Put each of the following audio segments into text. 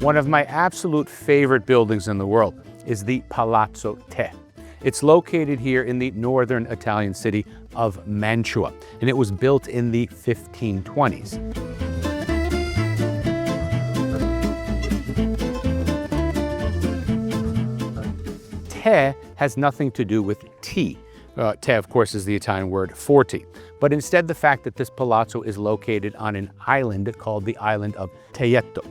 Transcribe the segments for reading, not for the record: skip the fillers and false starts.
One of my absolute favorite buildings in the world is the Palazzo Te. It's located here in the northern Italian city of Mantua, and it was built in the 1520s. Te has nothing to do with tea. Te, of course, is the Italian word for tea, but instead the fact that this palazzo is located on an island called the island of Tejetto.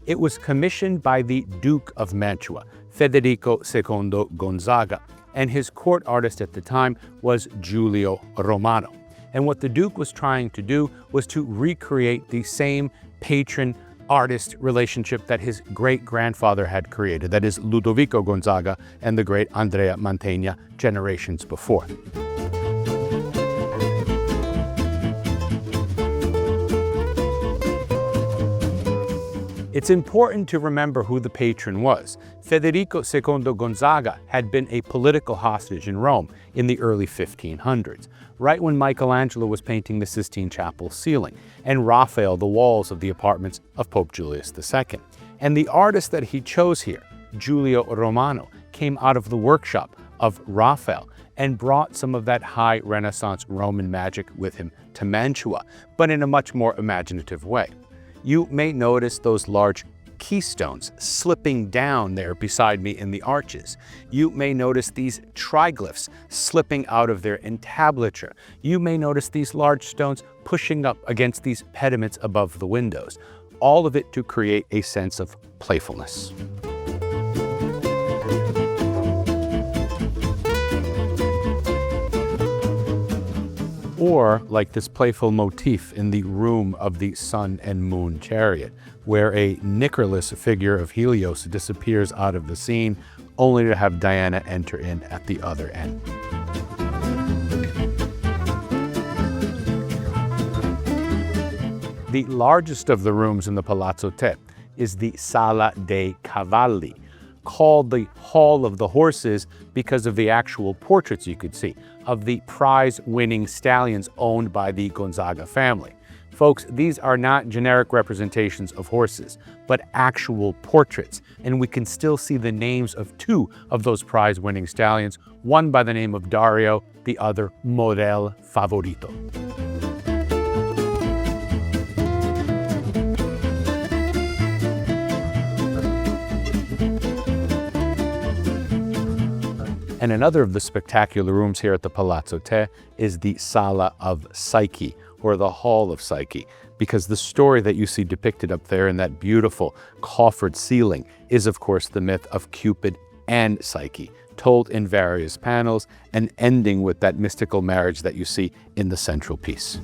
It was commissioned by the Duke of Mantua, Federico II Gonzaga, and his court artist at the time was Giulio Romano. And what the Duke was trying to do was to recreate the same patron-artist relationship that his great-grandfather had created, that is Ludovico Gonzaga and the great Andrea Mantegna generations before. It's important to remember who the patron was. Federico II Gonzaga had been a political hostage in Rome in the early 1500s, right when Michelangelo was painting the Sistine Chapel ceiling, and Raphael the walls of the apartments of Pope Julius II. And the artist that he chose here, Giulio Romano, came out of the workshop of Raphael and brought some of that high Renaissance Roman magic with him to Mantua, but in a much more imaginative way. You may notice those large keystones slipping down there beside me in the arches. You may notice these triglyphs slipping out of their entablature. You may notice these large stones pushing up against these pediments above the windows. All of it to create a sense of playfulness. Or like this playful motif in the room of the sun and moon chariot, where a knickerless figure of Helios disappears out of the scene, only to have Diana enter in at the other end. The largest of the rooms in the Palazzo Te is the Sala dei Cavalli, called the Hall of the Horses because of the actual portraits you could see of the prize-winning stallions owned by the Gonzaga family. Folks, these are not generic representations of horses, but actual portraits, and we can still see the names of two of those prize-winning stallions, one by the name of Dario, the other Model Favorito. And another of the spectacular rooms here at the Palazzo Te is the Sala of Psyche, or the Hall of Psyche, because the story that you see depicted up there in that beautiful coffered ceiling is, of course, the myth of Cupid and Psyche, told in various panels and ending with that mystical marriage that you see in the central piece.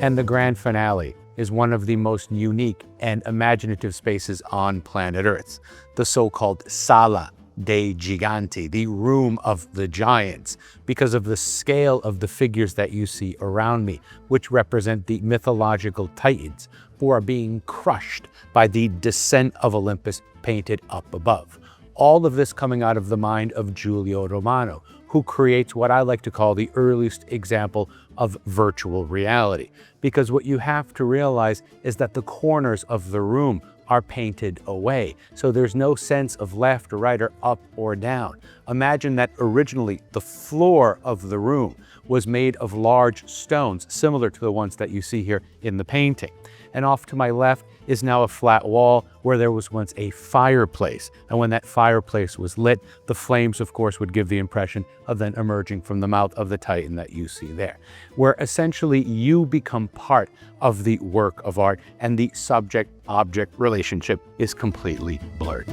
And the grand finale is one of the most unique and imaginative spaces on planet Earth, the so-called Sala dei Giganti, the Room of the Giants, because of the scale of the figures that you see around me, which represent the mythological Titans who are being crushed by the descent of Olympus painted up above. All of this coming out of the mind of Giulio Romano, who creates what I like to call the earliest example of virtual reality. Because what you have to realize is that the corners of the room are painted away. So there's no sense of left or right or up or down. Imagine that originally the floor of the room was made of large stones, similar to the ones that you see here in the painting. And off to my left is now a flat wall where there was once a fireplace. And when that fireplace was lit, the flames, of course, would give the impression of then emerging from the mouth of the Titan that you see there, where essentially you become part of the work of art and the subject-object relationship is completely blurred.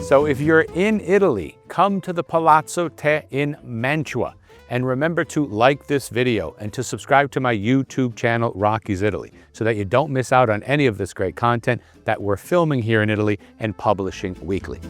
So if you're in Italy, come to the Palazzo Te in Mantua. And remember to like this video and to subscribe to my YouTube channel, Rocky's Italy, so that you don't miss out on any of this great content that we're filming here in Italy and publishing weekly.